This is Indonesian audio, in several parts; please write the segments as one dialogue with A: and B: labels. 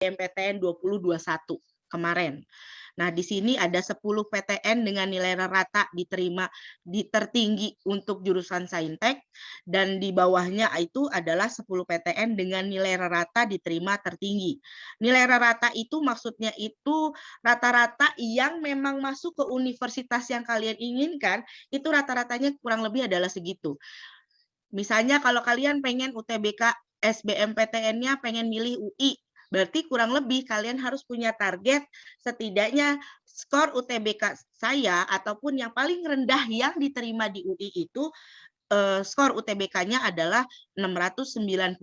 A: SBMPTN 2021 kemarin. Nah, di sini ada 10 PTN dengan nilai rata diterima di tertinggi untuk jurusan Saintek, dan di bawahnya itu adalah 10 PTN dengan nilai rata diterima tertinggi. Nilai rata itu maksudnya itu rata-rata yang memang masuk ke universitas yang kalian inginkan, itu rata-ratanya kurang lebih adalah segitu. Misalnya kalau kalian pengen UTBK SBMPTN-nya pengen milih UI, berarti kurang lebih kalian harus punya target setidaknya skor UTBK saya ataupun yang paling rendah yang diterima di UI itu skor UTBK-nya adalah 693,35.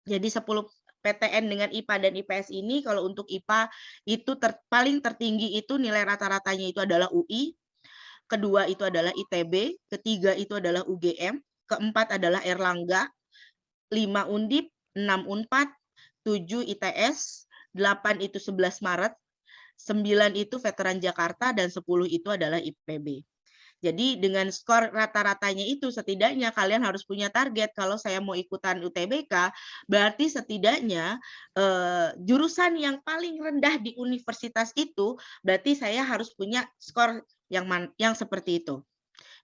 A: Jadi 10 PTN dengan IPA dan IPS ini kalau untuk IPA itu paling tertinggi itu nilai rata-ratanya itu adalah UI, kedua itu adalah ITB, ketiga itu adalah UGM, keempat adalah Erlangga, 5 Undip, 6 Unpad, 7 ITS, 8 itu 11 Maret, 9 itu Veteran Jakarta, dan 10 itu adalah IPB. Jadi dengan skor rata-ratanya itu setidaknya kalian harus punya target. Kalau saya mau ikutan UTBK, berarti setidaknya jurusan yang paling rendah di universitas itu, berarti saya harus punya skor yang seperti itu.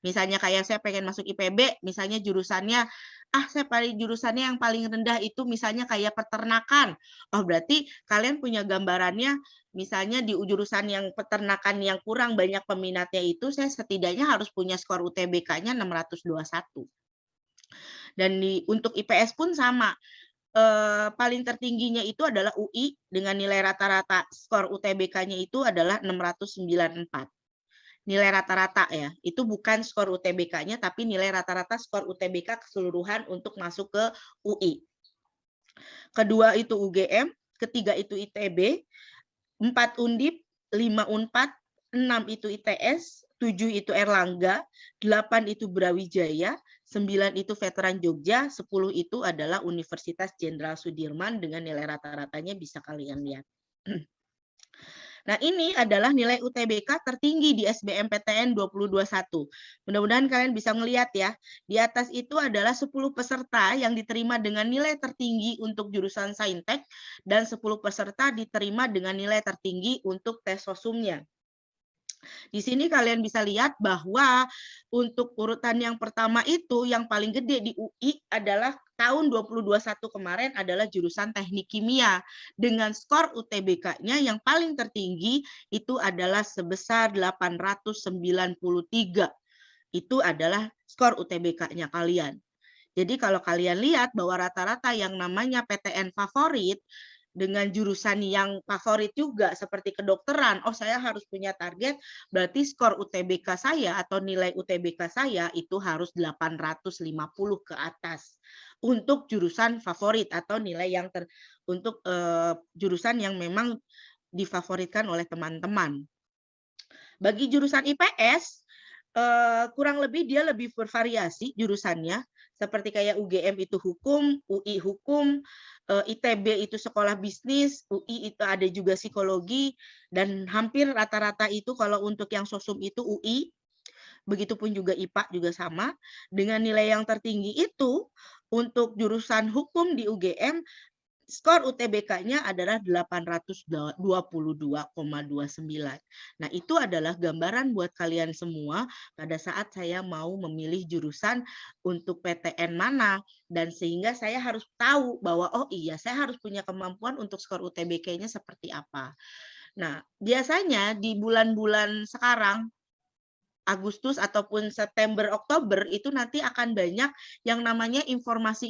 A: Misalnya kayak saya pengen masuk IPB, misalnya jurusannya, jurusannya yang paling rendah itu misalnya kayak peternakan. Oh, berarti kalian punya gambarannya, misalnya di jurusan yang peternakan yang kurang banyak peminatnya itu, saya setidaknya harus punya skor UTBK-nya 621. Dan untuk IPS pun sama. Paling tertingginya itu adalah UI dengan nilai rata-rata skor UTBK-nya itu adalah 694. Nilai rata-rata ya, itu bukan skor UTBK-nya, tapi nilai rata-rata skor UTBK keseluruhan untuk masuk ke UI. Kedua itu UGM, ketiga itu ITB, 4 Undip, 5 Unpad, 6 itu ITS, 7 itu Erlangga, 8 itu Brawijaya, 9 itu Veteran Jogja, 10 itu adalah Universitas Jenderal Sudirman dengan nilai rata-ratanya bisa kalian lihat. Nah, ini adalah nilai UTBK tertinggi di SBMPTN 2021. Mudah-mudahan kalian bisa melihat ya. Di atas itu adalah 10 peserta yang diterima dengan nilai tertinggi untuk jurusan Saintek dan 10 peserta diterima dengan nilai tertinggi untuk tes sosumnya. Di sini kalian bisa lihat bahwa untuk urutan yang pertama itu yang paling gede di UI adalah tahun 2021 kemarin adalah jurusan Teknik Kimia dengan skor UTBK-nya yang paling tertinggi itu adalah sebesar 893. Itu adalah skor UTBK-nya kalian. Jadi kalau kalian lihat bahwa rata-rata yang namanya PTN favorit dengan jurusan yang favorit juga seperti kedokteran, oh saya harus punya target, berarti skor UTBK saya atau nilai UTBK saya itu harus 850 ke atas untuk jurusan favorit atau nilai yang untuk jurusan yang memang difavoritkan oleh teman-teman. Bagi jurusan IPS, kurang lebih dia lebih bervariasi jurusannya, seperti kayak UGM itu hukum, UI hukum, ITB itu sekolah bisnis, UI itu ada juga psikologi, dan hampir rata-rata itu kalau untuk yang sosum itu UI, begitupun juga IPA juga sama, dengan nilai yang tertinggi itu untuk jurusan hukum di UGM, skor UTBK-nya adalah 822,29. Nah, itu adalah gambaran buat kalian semua pada saat saya mau memilih jurusan untuk PTN mana. Dan sehingga saya harus tahu bahwa, oh iya, saya harus punya kemampuan untuk skor UTBK-nya seperti apa. Nah, biasanya di bulan-bulan sekarang, Agustus ataupun September, Oktober, itu nanti akan banyak yang namanya informasi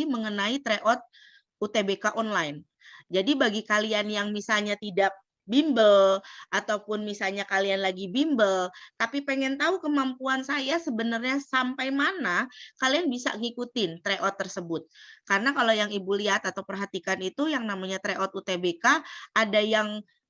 A: mengenai tryout UTBK online. Jadi bagi kalian yang misalnya tidak bimbel, ataupun misalnya kalian lagi bimbel, tapi pengen tahu kemampuan saya sebenarnya sampai mana, kalian bisa ngikutin tryout tersebut. Karena kalau yang Ibu lihat atau perhatikan itu yang namanya tryout UTBK,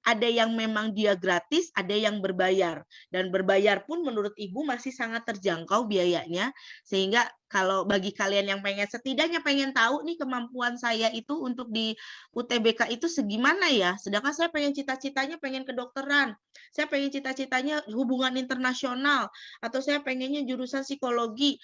A: ada yang memang dia gratis, ada yang berbayar. Dan berbayar pun menurut Ibu masih sangat terjangkau biayanya, sehingga kalau bagi kalian yang setidaknya pengen tahu nih kemampuan saya itu untuk di UTBK itu segimana ya, sedangkan saya pengen cita-citanya pengen kedokteran, saya pengen cita-citanya hubungan internasional, atau saya pengennya jurusan psikologi.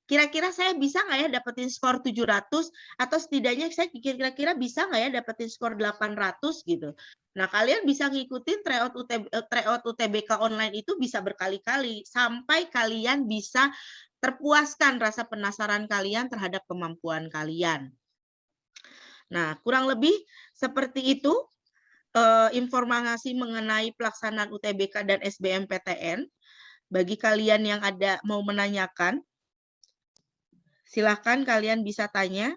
A: kira-kira saya bisa nggak ya dapetin skor 700, atau setidaknya saya kira-kira bisa nggak ya dapetin skor 800 gitu. Nah, kalian bisa ngikutin tryout UTBK online itu bisa berkali-kali sampai kalian bisa terpuaskan rasa penasaran kalian terhadap kemampuan kalian. Nah, kurang lebih seperti itu informasi mengenai pelaksanaan UTBK dan SBMPTN. Bagi kalian yang ada mau menanyakan, silahkan kalian bisa tanya.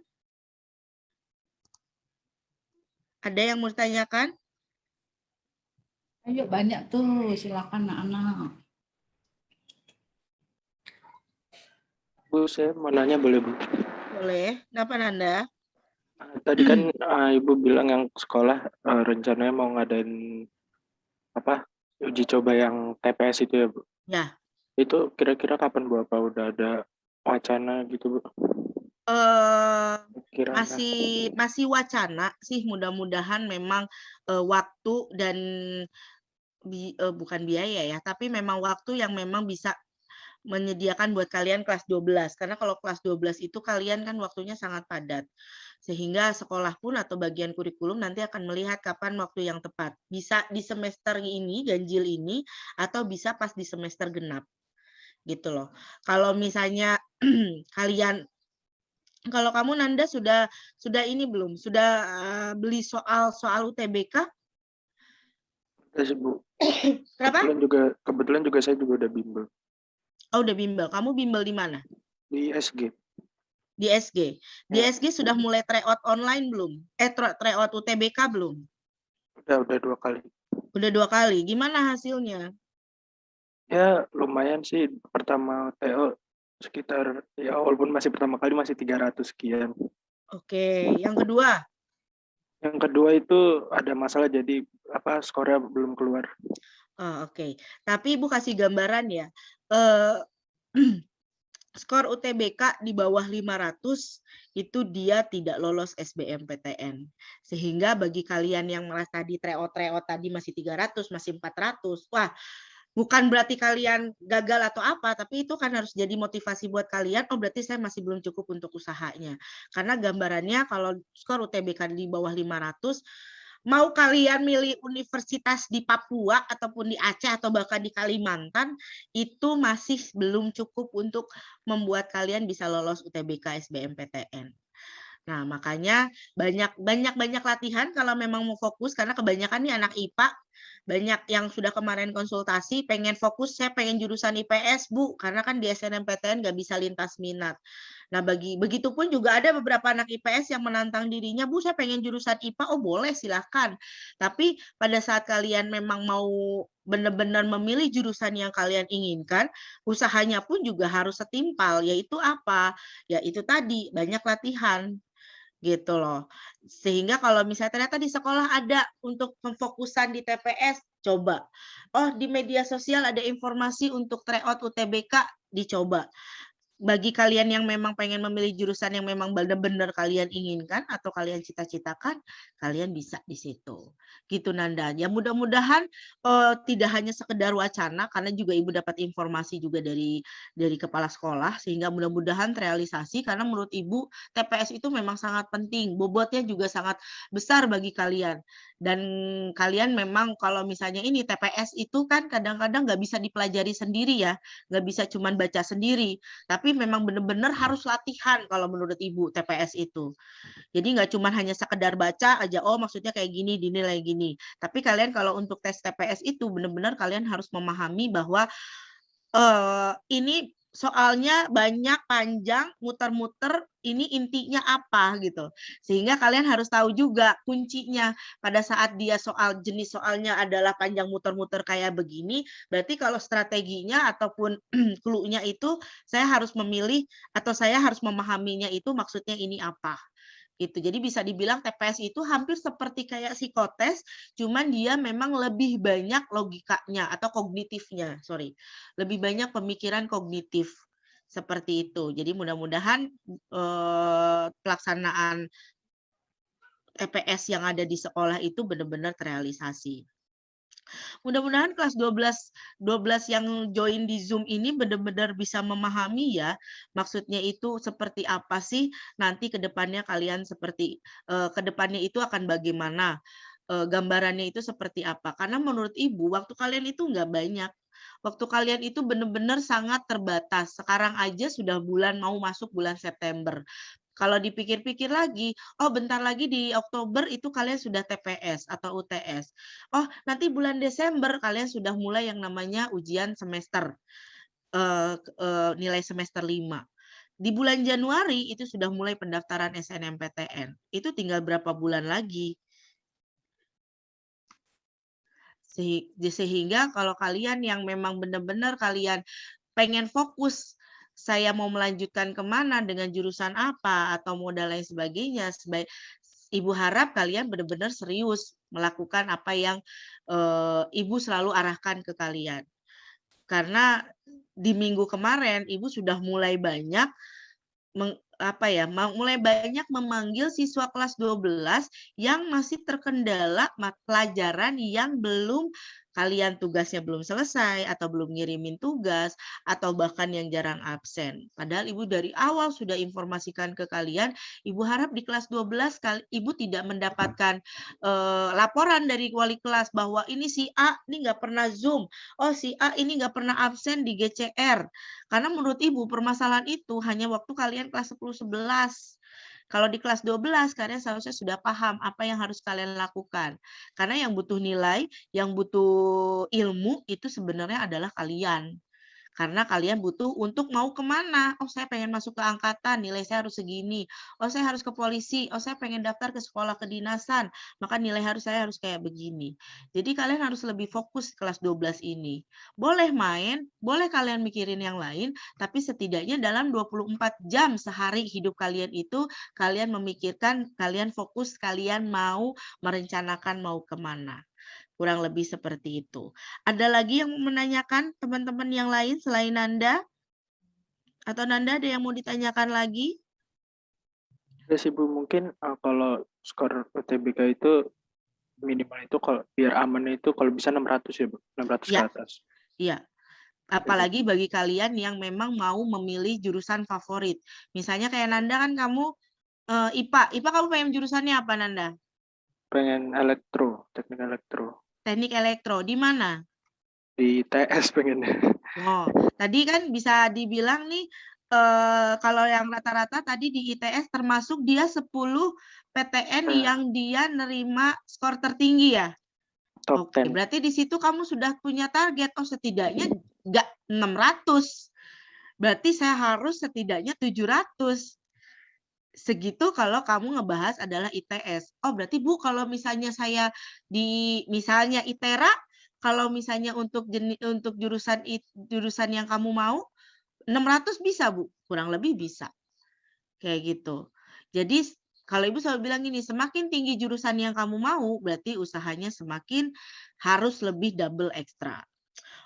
A: Ada yang mau ditanyakan?
B: Ayo banyak tuh, silakan anak-anak.
C: Bu, saya mau nanya boleh Bu?
A: Boleh. Kenapa Nanda?
C: Tadi kan Ibu bilang yang sekolah rencananya mau ngadain apa uji coba yang TPS itu ya Bu?
A: Ya.
C: Itu kira-kira kapan Bu? Apa udah ada wacana gitu Bu?
A: Masih wacana sih, mudah-mudahan memang waktu dan bukan biaya ya, tapi memang waktu yang memang bisa menyediakan buat kalian kelas 12. Karena kalau kelas 12 itu kalian kan waktunya sangat padat. Sehingga sekolah pun atau bagian kurikulum nanti akan melihat kapan waktu yang tepat. Bisa di semester ini, ganjil ini, atau bisa pas di semester genap. Gitu loh. Kalau misalnya kalian, kalau kamu Nanda sudah ini belum? Sudah beli soal UTBK?
C: Udah sih Bu.
A: Kenapa?
C: Kebetulan juga saya juga udah bimbel.
A: Oh, udah bimbel. Kamu bimbel di mana?
C: Di SG.
A: Di SG. Di SG sudah mulai tryout online belum? Tryout UTBK belum?
C: Udah 2 kali.
A: Udah 2 kali. Gimana hasilnya?
C: Ya lumayan sih, pertama TO sekitar, ya walaupun masih pertama kali masih 300 sekian.
A: Oke, yang kedua?
C: Yang kedua itu ada masalah, jadi skornya belum keluar.
A: Oke. Tapi Ibu kasih gambaran ya. Skor UTBK di bawah 500 itu dia tidak lolos SBMPTN. Sehingga bagi kalian yang merasa di tryout tadi masih 300, masih 400, wah, bukan berarti kalian gagal atau apa, tapi itu kan harus jadi motivasi buat kalian, oh berarti saya masih belum cukup untuk usahanya. Karena gambarannya kalau skor UTBK di bawah 500, mau kalian milih universitas di Papua ataupun di Aceh atau bahkan di Kalimantan, itu masih belum cukup untuk membuat kalian bisa lolos UTBK SBMPTN. Nah, makanya banyak latihan kalau memang mau fokus, karena kebanyakan nih anak IPA, banyak yang sudah kemarin konsultasi, pengen fokus, saya pengen jurusan IPS, Bu, karena kan di SNMPTN nggak bisa lintas minat. Nah, begitupun juga ada beberapa anak IPS yang menantang dirinya, Bu, saya pengen jurusan IPA, oh boleh, silahkan. Tapi pada saat kalian memang mau benar-benar memilih jurusan yang kalian inginkan, usahanya pun juga harus setimpal, yaitu apa? Ya itu tadi, banyak latihan. Gitu loh. Sehingga kalau misalnya ternyata di sekolah ada untuk pemfokusan di TPS, coba. Oh, di media sosial ada informasi untuk tryout UTBK, dicoba. Bagi kalian yang memang pengen memilih jurusan yang memang benar-benar kalian inginkan atau kalian cita-citakan, kalian bisa di situ. Gitu Nanda. Ya mudah-mudahan tidak hanya sekedar wacana, karena juga Ibu dapat informasi juga dari kepala sekolah, sehingga mudah-mudahan terrealisasi, karena menurut Ibu TPS itu memang sangat penting, bobotnya juga sangat besar bagi kalian. Dan kalian memang kalau misalnya ini TPS itu kan kadang-kadang nggak bisa dipelajari sendiri ya, nggak bisa cuman baca sendiri, tapi memang benar-benar harus latihan kalau menurut Ibu TPS itu. Jadi nggak cuma hanya sekedar baca aja, oh maksudnya kayak gini, dinilai gini. Tapi kalian kalau untuk tes TPS itu benar-benar kalian harus memahami bahwa ini soalnya banyak, panjang, muter-muter, ini intinya apa gitu. Sehingga kalian harus tahu juga kuncinya pada saat dia jenis soalnya adalah panjang muter-muter kayak begini, berarti kalau strateginya ataupun clue-nya itu saya harus memilih atau saya harus memahaminya itu maksudnya ini apa. Gitu. Jadi bisa dibilang TPS itu hampir seperti kayak psikotes, cuman dia memang lebih banyak logikanya atau kognitifnya, lebih banyak pemikiran kognitif seperti itu. Jadi mudah-mudahan pelaksanaan TPS yang ada di sekolah itu benar-benar terrealisasi. Mudah-mudahan kelas 12 yang join di Zoom ini benar-benar bisa memahami ya, maksudnya itu seperti apa sih nanti ke depannya kalian seperti ke depannya itu akan bagaimana, gambarannya itu seperti apa. Karena menurut Ibu waktu kalian itu nggak banyak. Waktu kalian itu benar-benar sangat terbatas. Sekarang aja sudah mau masuk bulan September. Kalau dipikir-pikir lagi, oh bentar lagi di Oktober itu kalian sudah TPS atau UTS. Oh nanti bulan Desember kalian sudah mulai yang namanya ujian semester, nilai semester 5. Di bulan Januari itu sudah mulai pendaftaran SNMPTN. Itu tinggal berapa bulan lagi. Sehingga kalau kalian yang memang benar-benar kalian pengen fokus, saya mau melanjutkan kemana dengan jurusan apa atau modal lain sebagainya, Ibu harap kalian benar-benar serius melakukan apa yang Ibu selalu arahkan ke kalian. Karena di minggu kemarin Ibu sudah mulai banyak mulai banyak memanggil siswa kelas 12 yang masih terkendala pelajaran yang belum kalian tugasnya belum selesai atau belum ngirimin tugas atau bahkan yang jarang absen. Padahal Ibu dari awal sudah informasikan ke kalian, Ibu harap di kelas 12 Ibu tidak mendapatkan laporan dari wali kelas bahwa ini si A ini nggak pernah Zoom, oh si A ini nggak pernah absen di GCR. Karena menurut Ibu permasalahan itu hanya waktu kalian kelas 10-11. Kalau di kelas 12 kalian seharusnya sudah paham apa yang harus kalian lakukan. Karena yang butuh nilai, yang butuh ilmu itu sebenarnya adalah kalian. Karena kalian butuh untuk mau kemana. Oh saya pengen masuk ke angkatan, nilai saya harus segini. Oh saya harus ke polisi, oh saya pengen daftar ke sekolah kedinasan, maka nilai saya harus kayak begini. Jadi kalian harus lebih fokus kelas 12 ini. Boleh main, boleh kalian mikirin yang lain, tapi setidaknya dalam 24 jam sehari hidup kalian itu, kalian memikirkan, kalian fokus, kalian mau merencanakan mau kemana. Kurang lebih seperti itu. Ada lagi yang menanyakan teman-teman yang lain selain Nanda? Atau Nanda ada yang mau ditanyakan lagi?
C: Ya sih Bu, mungkin kalau skor UTBK itu minimal itu kalau biar aman itu kalau bisa 600 ya Bu, 600
A: ya,
C: ke atas.
A: Iya. Apalagi bagi kalian yang memang mau memilih jurusan favorit. Misalnya kayak Nanda kan kamu IPA. IPA kamu pengen jurusannya apa Nanda?
C: Pengen elektro, teknik elektro.
A: Teknik elektro. Di mana?
C: Di TS pengennya.
A: Oh, tadi kan bisa dibilang nih kalau yang rata-rata tadi di ITS termasuk dia 10 PTN yang dia nerima skor tertinggi ya.
C: Top
A: Oke,
C: 10.
A: berarti di situ kamu sudah punya target. Oh, setidaknya enggak 600. Berarti saya harus setidaknya 700. Segitu kalau kamu ngebahas adalah ITS. Oh, berarti Bu kalau misalnya saya di misalnya ITERA, kalau misalnya untuk jurusan yang kamu mau 600 bisa Bu, kurang lebih bisa. Kayak gitu. Jadi kalau Ibu selalu bilang gini, semakin tinggi jurusan yang kamu mau, berarti usahanya semakin harus lebih double ekstra.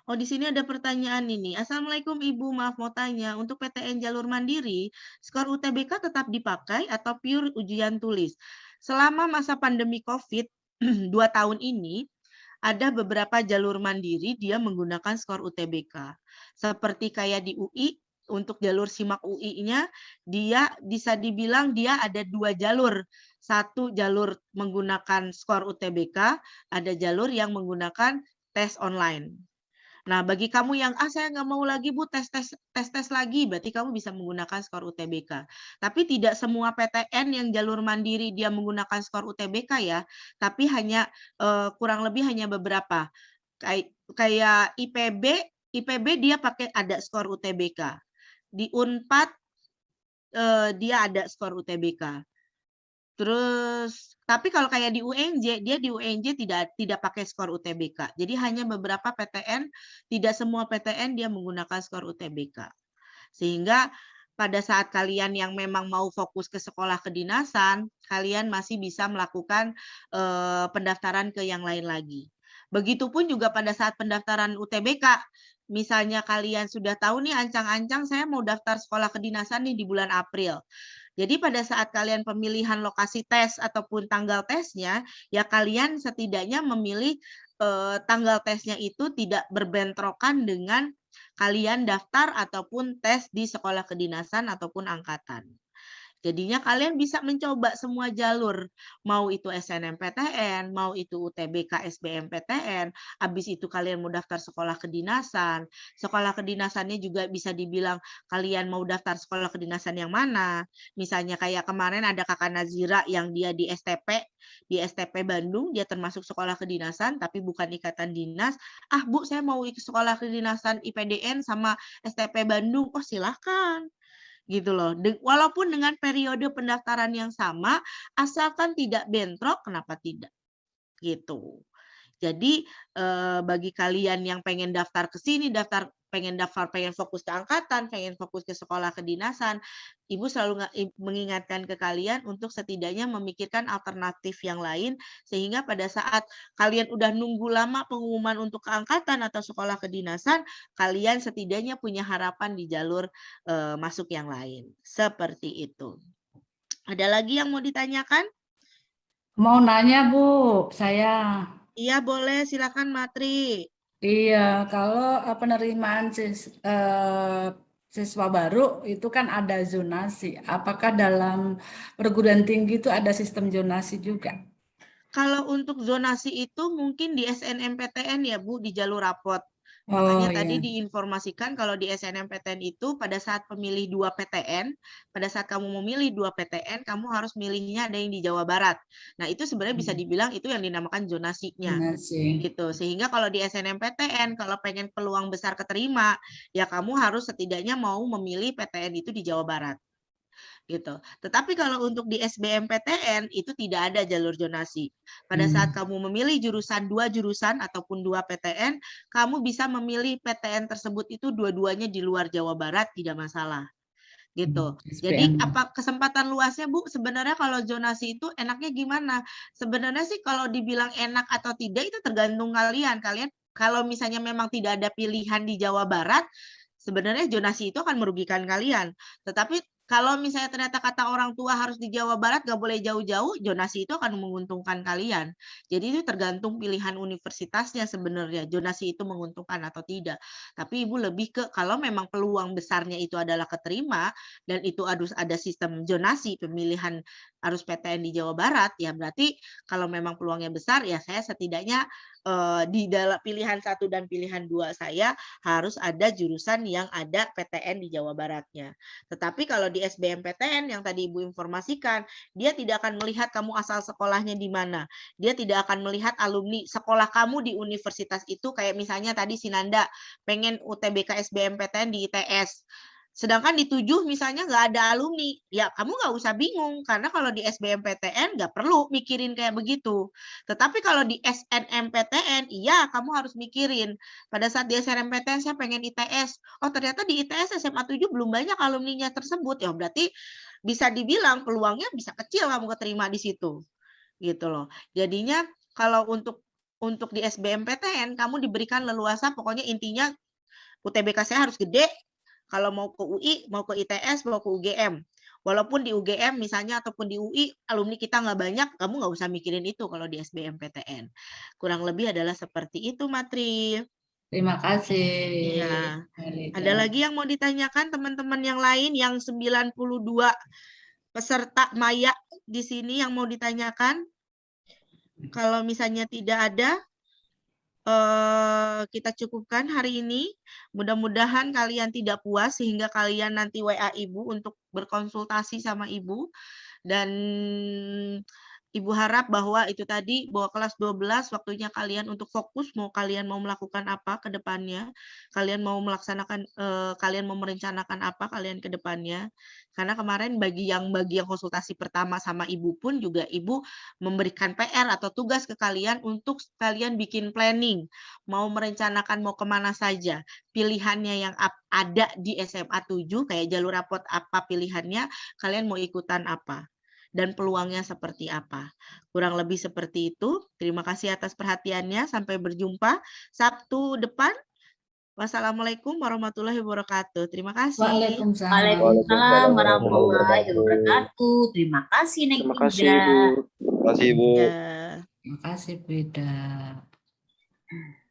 A: Oh, di sini ada pertanyaan ini. Assalamualaikum Ibu, maaf mau tanya, untuk PTN jalur mandiri, skor UTBK tetap dipakai atau pure ujian tulis? Selama masa pandemi COVID 2 tahun ini, ada beberapa jalur mandiri dia menggunakan skor UTBK. Seperti kayak di UI, untuk jalur SIMAK UI-nya, dia bisa dibilang dia ada 2 jalur. Satu jalur menggunakan skor UTBK, ada jalur yang menggunakan tes online. Nah, bagi kamu yang saya nggak mau lagi Bu tes lagi, berarti kamu bisa menggunakan skor UTBK. Tapi tidak semua PTN yang jalur mandiri dia menggunakan skor UTBK ya, tapi hanya kurang lebih hanya beberapa. Kayak IPB dia pakai ada skor UTBK. Di Unpad dia ada skor UTBK. Terus, tapi kalau kayak di UNJ, dia di UNJ tidak pakai skor UTBK. Jadi hanya beberapa PTN, tidak semua PTN dia menggunakan skor UTBK. Sehingga pada saat kalian yang memang mau fokus ke sekolah kedinasan, kalian masih bisa melakukan pendaftaran ke yang lain lagi. Begitupun juga pada saat pendaftaran UTBK, misalnya kalian sudah tahu nih ancang-ancang saya mau daftar sekolah kedinasan nih di bulan April. Jadi pada saat kalian pemilihan lokasi tes ataupun tanggal tesnya, ya kalian setidaknya memilih tanggal tesnya itu tidak berbentrokan dengan kalian daftar ataupun tes di sekolah kedinasan ataupun angkatan. Jadinya kalian bisa mencoba semua jalur, mau itu SNMPTN, mau itu UTBK SBMPTN, habis itu kalian mau daftar sekolah kedinasan juga bisa dibilang kalian mau daftar sekolah kedinasan yang mana. Misalnya kayak kemarin ada Kakak Nazira yang dia di STP Bandung, dia termasuk sekolah kedinasan tapi bukan ikatan dinas. Ah Bu, saya mau ikut sekolah kedinasan IPDN sama STP Bandung. Oh silahkan. Gitu loh. Walaupun dengan periode pendaftaran yang sama, asalkan tidak bentrok, kenapa tidak? Gitu. Jadi bagi kalian yang pengen daftar ke sini, pengen fokus ke angkatan, pengen fokus ke sekolah kedinasan, Ibu selalu mengingatkan ke kalian untuk setidaknya memikirkan alternatif yang lain, sehingga pada saat kalian udah nunggu lama pengumuman untuk keangkatan atau sekolah kedinasan, kalian setidaknya punya harapan di jalur masuk yang lain. Seperti itu. Ada lagi yang mau ditanyakan?
B: Mau nanya Bu, saya.
A: Iya boleh, silakan Matri.
B: Iya, kalau penerimaan siswa baru itu kan ada zonasi. Apakah dalam perguruan tinggi itu ada sistem zonasi juga?
A: Kalau untuk zonasi itu mungkin di SNMPTN ya Bu, di jalur rapot.
B: Oh
A: Makanya
B: iya.
A: tadi diinformasikan kalau di SNMPTN itu pada saat pemilih 2 PTN, pada saat kamu memilih 2 PTN, kamu harus milihnya ada yang di Jawa Barat. Nah itu sebenarnya bisa dibilang itu yang dinamakan zonasinya.
B: Zonasi.
A: Gitu. Sehingga kalau di SNMPTN, kalau pengen peluang besar keterima, ya kamu harus setidaknya mau memilih PTN itu di Jawa Barat. Gitu. Tetapi kalau untuk di SBMPTN itu tidak ada jalur zonasi. Pada saat kamu memilih jurusan 2 jurusan ataupun 2 PTN, kamu bisa memilih PTN tersebut itu dua-duanya di luar Jawa Barat, tidak masalah. Gitu. Jadi apa kesempatan luasnya Bu? Sebenarnya kalau zonasi itu enaknya gimana? Sebenarnya sih kalau dibilang enak atau tidak itu tergantung kalian. Kalian kalau misalnya memang tidak ada pilihan di Jawa Barat, sebenarnya zonasi itu akan merugikan kalian. Tetapi kalau misalnya ternyata kata orang tua harus di Jawa Barat, nggak boleh jauh-jauh, zonasi itu akan menguntungkan kalian. Jadi itu tergantung pilihan universitasnya sebenarnya, zonasi itu menguntungkan atau tidak. Tapi Ibu lebih ke kalau memang peluang besarnya itu adalah keterima, dan itu harus ada sistem zonasi, pemilihan harus PTN di Jawa Barat, ya berarti kalau memang peluangnya besar, ya saya setidaknya di dalam pilihan 1 dan pilihan 2 saya harus ada jurusan yang ada PTN di Jawa Baratnya. Tetapi kalau di SBMPTN yang tadi Ibu informasikan, dia tidak akan melihat kamu asal sekolahnya di mana. Dia tidak akan melihat alumni sekolah kamu di universitas itu, kayak misalnya tadi Sinanda pengen UTBK SBMPTN di ITS. Sedangkan di 7 misalnya nggak ada alumni, ya kamu nggak usah bingung, karena kalau di SBMPTN nggak perlu mikirin kayak begitu. Tetapi kalau di SNMPTN, iya kamu harus mikirin. Pada saat di SNMPTN saya pengen ITS, oh ternyata di ITS SMA 7 belum banyak alumninya tersebut, ya berarti bisa dibilang peluangnya bisa kecil kamu keterima di situ. Gitu loh. Jadinya kalau untuk di SBMPTN kamu diberikan leluasa, pokoknya intinya UTBK saya harus gede. Kalau mau ke UI, mau ke ITS, mau ke UGM. Walaupun di UGM misalnya ataupun di UI alumni kita nggak banyak, kamu nggak usah mikirin itu kalau di SBMPTN. Kurang lebih adalah seperti itu, Matri.
B: Terima kasih.
A: Iya. Ada lagi yang mau ditanyakan teman-teman yang lain yang 92 peserta Maya di sini yang mau ditanyakan? Kalau misalnya tidak ada, kita cukupkan hari ini. Mudah-mudahan kalian tidak puas sehingga kalian nanti WA Ibu untuk berkonsultasi sama Ibu. Dan Ibu harap bahwa itu tadi, bahwa kelas 12 waktunya kalian untuk fokus, kalian mau melakukan apa ke depannya, kalian mau melaksanakan, kalian mau merencanakan apa kalian ke depannya. Karena kemarin bagi yang konsultasi pertama sama Ibu pun juga Ibu memberikan PR atau tugas ke kalian untuk kalian bikin planning, mau merencanakan mau kemana saja, pilihannya yang ada di SMA 7, kayak jalur rapot apa pilihannya, kalian mau ikutan apa, dan peluangnya seperti apa. Kurang lebih seperti itu. Terima kasih atas perhatiannya. Sampai berjumpa Sabtu depan. Wassalamualaikum warahmatullahi wabarakatuh. Terima kasih.
B: Waalaikumsalam
D: warahmatullahi wabarakatuh. Terima kasih Neng
C: Terima kasih
D: Ida.
C: Ibu.
D: Terima kasih Ibu.
A: Ya.
B: Terima kasih, Beda. Hmm.